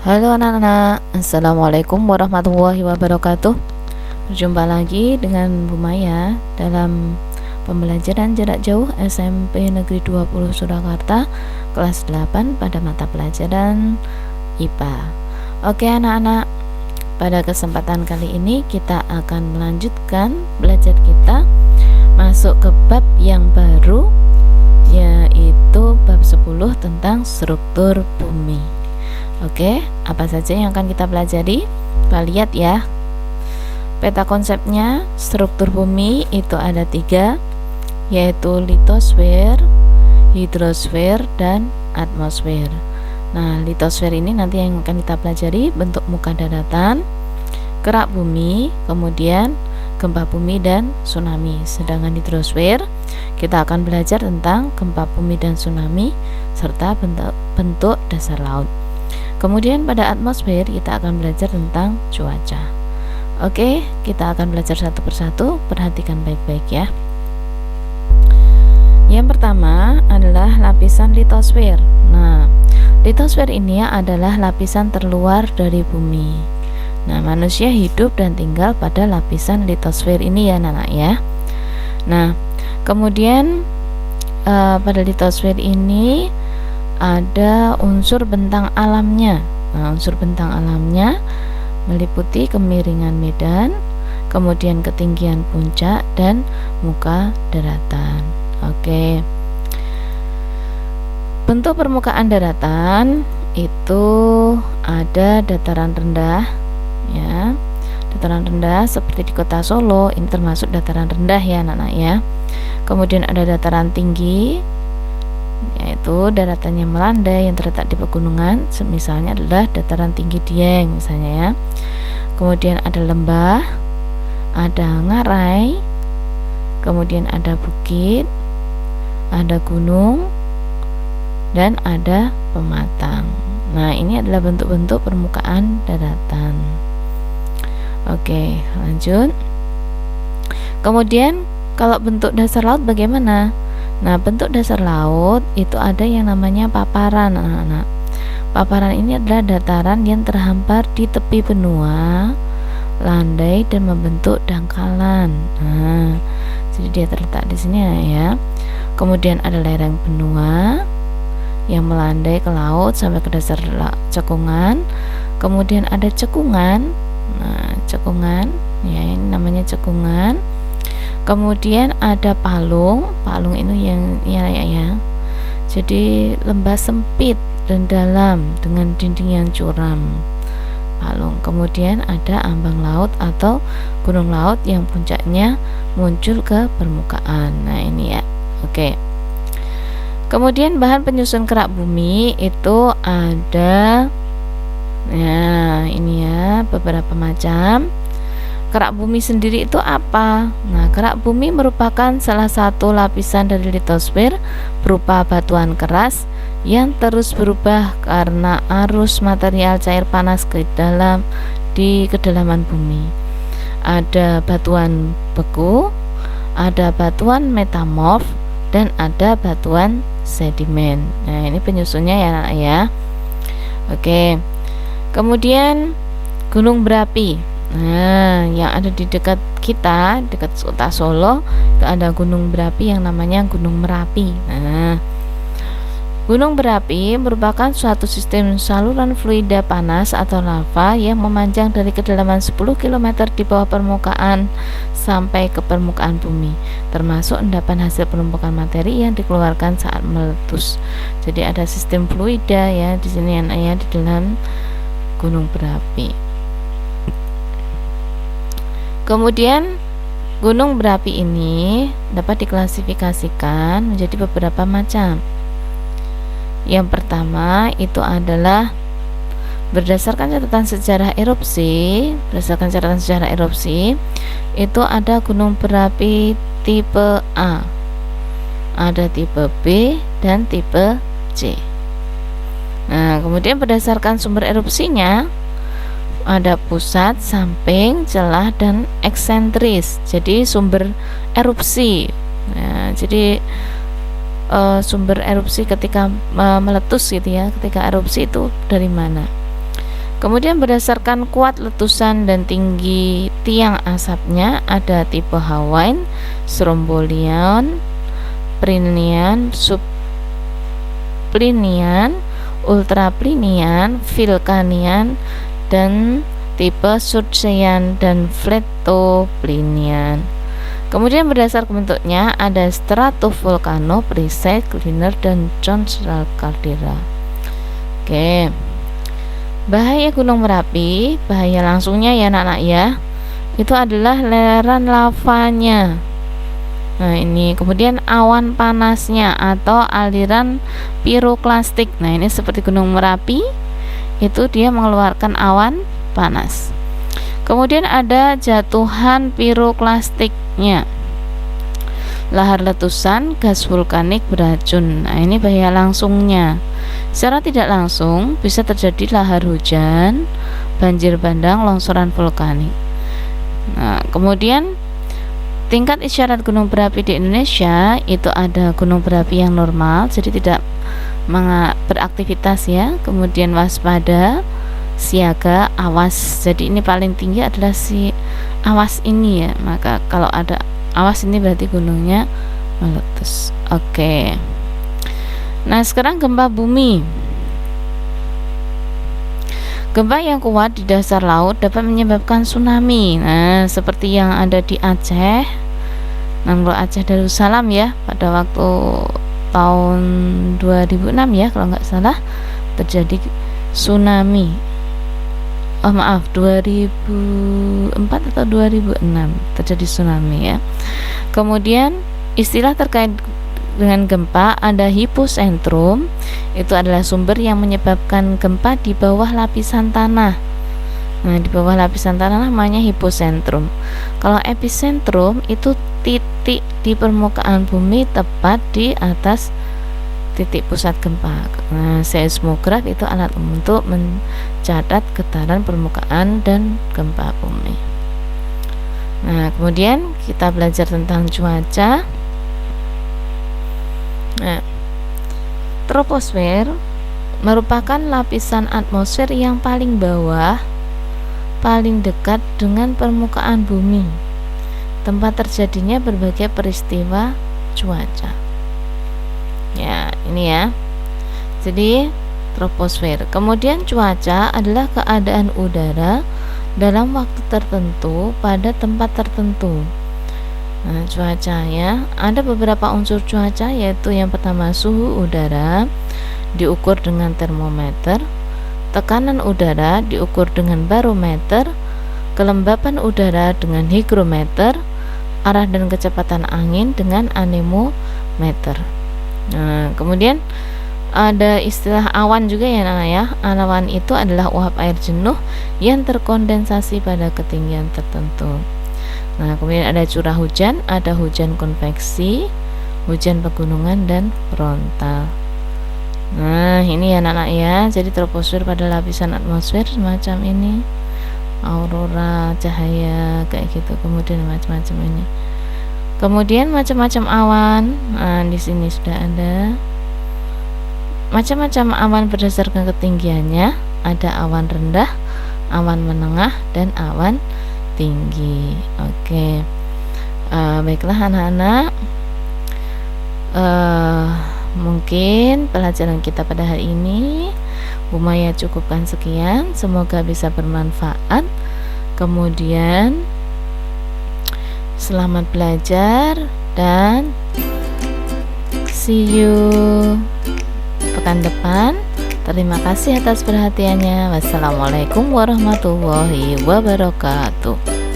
Halo anak-anak, Assalamualaikum warahmatullahi wabarakatuh. Berjumpa lagi dengan Bu Maya dalam pembelajaran jarak jauh SMP Negeri 20 Surakarta kelas 8 pada mata pelajaran IPA. Oke anak-anak, pada kesempatan kali ini kita akan melanjutkan belajar kita masuk ke bab yang baru, yaitu bab 10 tentang struktur bumi. Oke, apa saja yang akan kita pelajari? Kita lihat ya. Peta konsepnya struktur bumi itu ada 3, yaitu litosfer, hidrosfer, dan atmosfer. Nah, litosfer ini nanti yang akan kita pelajari bentuk muka daratan, kerak bumi, kemudian gempa bumi dan tsunami. Sedangkan hidrosfer kita akan belajar tentang gempa bumi dan tsunami serta bentuk dasar laut. Kemudian pada atmosfer kita akan belajar tentang cuaca. Oke, kita akan belajar satu persatu, perhatikan baik-baik ya. Yang pertama adalah lapisan litosfer. Nah, litosfer ini adalah lapisan terluar dari bumi. Nah, manusia hidup dan tinggal pada lapisan litosfer ini ya anak-anak ya. Nah, kemudian pada litosfer ini ada unsur bentang alamnya. Nah, unsur bentang alamnya meliputi kemiringan medan, kemudian ketinggian puncak dan muka daratan. Oke. Bentuk permukaan daratan itu ada dataran rendah ya. Dataran rendah seperti di Kota Solo, ini termasuk dataran rendah ya anak-anak ya. Kemudian ada dataran tinggi, yaitu daratannya melandai yang terletak di pegunungan, misalnya adalah dataran tinggi Dieng misalnya ya. Kemudian ada lembah, ada ngarai, kemudian ada bukit, ada gunung, dan ada pematang. Nah, ini adalah bentuk-bentuk permukaan daratan. Oke, lanjut. Kemudian kalau bentuk dasar laut bagaimana? Nah, bentuk dasar laut itu ada yang namanya paparan anak-anak. Paparan ini adalah dataran yang terhampar di tepi benua, landai dan membentuk dangkalan. Nah, jadi dia terletak di sini ya. Kemudian ada lereng benua yang melandai ke laut sampai ke dasar cekungan. Kemudian ada cekungan. Nah, cekungan ya, ini namanya cekungan. Kemudian ada palung. Palung ini yang ya. Jadi lembah sempit dan dalam dengan dinding yang curam. Palung. Kemudian ada ambang laut atau gunung laut yang puncaknya muncul ke permukaan. Nah, ini ya. Oke. Kemudian bahan penyusun kerak bumi itu ada ini ya, beberapa macam. Kerak bumi sendiri itu apa? Nah, kerak bumi merupakan salah satu lapisan dari litosfer berupa batuan keras yang terus berubah karena arus material cair panas di kedalaman bumi. Ada batuan beku, ada batuan metamorf, dan ada batuan sedimen. Nah, ini penyusunnya ya anak ya. Oke. Kemudian gunung berapi. Nah, yang ada di dekat kita, dekat Kota Solo, itu ada gunung berapi yang namanya Gunung Merapi. Nah, gunung berapi merupakan suatu sistem saluran fluida panas atau lava yang memanjang dari kedalaman 10 km di bawah permukaan sampai ke permukaan bumi, termasuk endapan hasil penumpukan materi yang dikeluarkan saat meletus. Jadi ada sistem fluida ya di sini ya, di dalam gunung berapi. Kemudian gunung berapi ini dapat diklasifikasikan menjadi beberapa macam. Yang pertama itu adalah berdasarkan catatan sejarah erupsi. Berdasarkan catatan sejarah erupsi itu ada gunung berapi tipe A, ada tipe B, dan tipe C. Nah, kemudian berdasarkan sumber erupsinya ada pusat, samping, celah, dan eksentris. Jadi sumber erupsi. Nah, jadi sumber erupsi ketika meletus gitu ya, ketika erupsi itu dari mana? Kemudian berdasarkan kuat letusan dan tinggi tiang asapnya ada tipe Hawaiian, Strombolian, Plinian, Subplinian, Ultraplinian, Vulcanian, dan tipe Surtzian dan Fletoplinian. Kemudian berdasarkan bentuknya ada stratovolcano, Pleistocene, Gliner, dan Johnson Caldera. Oke. Bahaya Gunung Merapi, bahaya langsungnya ya anak-anak ya, itu adalah lereng lavanya. Nah ini, kemudian awan panasnya atau aliran piroklastik. Nah ini seperti Gunung Merapi, itu dia mengeluarkan awan panas. Kemudian ada jatuhan piroklastiknya, lahar letusan, gas vulkanik beracun. Nah ini bahaya langsungnya. Secara tidak langsung bisa terjadi lahar hujan, banjir bandang, longsoran vulkanik. Nah, kemudian tingkat isyarat gunung berapi di Indonesia itu ada gunung berapi yang normal, jadi tidak beraktivitas ya. Kemudian waspada, siaga, awas. Jadi ini paling tinggi adalah si awas ini ya. Maka kalau ada awas ini berarti gunungnya meletus. Oke. Nah sekarang gempa bumi. Gempa yang kuat di dasar laut dapat menyebabkan tsunami. Nah seperti yang ada di Aceh, Nanglo Aceh Darussalam ya, pada waktu tahun 2006 ya kalau nggak salah terjadi tsunami. 2004 atau 2006 terjadi tsunami ya. Kemudian istilah terkait dengan gempa ada hipocentrum, itu adalah sumber yang menyebabkan gempa di bawah lapisan tanah. Nah di bawah lapisan tanah namanya hipocentrum. Kalau epicentrum itu titik di permukaan bumi tepat di atas titik pusat gempa. Nah seismograf itu alat untuk mencatat getaran permukaan dan gempa bumi. Nah kemudian kita belajar tentang cuaca. Nah, troposfer merupakan lapisan atmosfer yang paling bawah, paling dekat dengan permukaan bumi, tempat terjadinya berbagai peristiwa cuaca. Ya, ini ya. Jadi, troposfer. Kemudian cuaca adalah keadaan udara dalam waktu tertentu pada tempat tertentu. Nah, cuaca ya, ada beberapa unsur cuaca, yaitu yang pertama suhu udara diukur dengan termometer, tekanan udara diukur dengan barometer, kelembapan udara dengan hygrometer, arah dan kecepatan angin dengan anemometer. Nah, kemudian ada istilah awan juga ya Nana ya. Awan itu adalah uap air jenuh yang terkondensasi pada ketinggian tertentu. Nah, kemudian ada curah hujan, ada hujan konveksi, hujan pegunungan, dan frontal. Nah, ini ya anak-anak ya. Jadi troposfer pada lapisan atmosfer semacam ini, aurora, cahaya kayak gitu. Kemudian macam-macam ini. Kemudian macam-macam awan. Nah, di sini sudah ada macam-macam awan berdasarkan ketinggiannya. Ada awan rendah, awan menengah, dan awan tinggi. Oke. Baiklah anak-anak, mungkin pelajaran kita pada hari ini Bu Maya cukupkan sekian. Semoga bisa bermanfaat. Kemudian selamat belajar dan see you pekan depan. Terima kasih atas perhatiannya. Wassalamualaikum warahmatullahi wabarakatuh.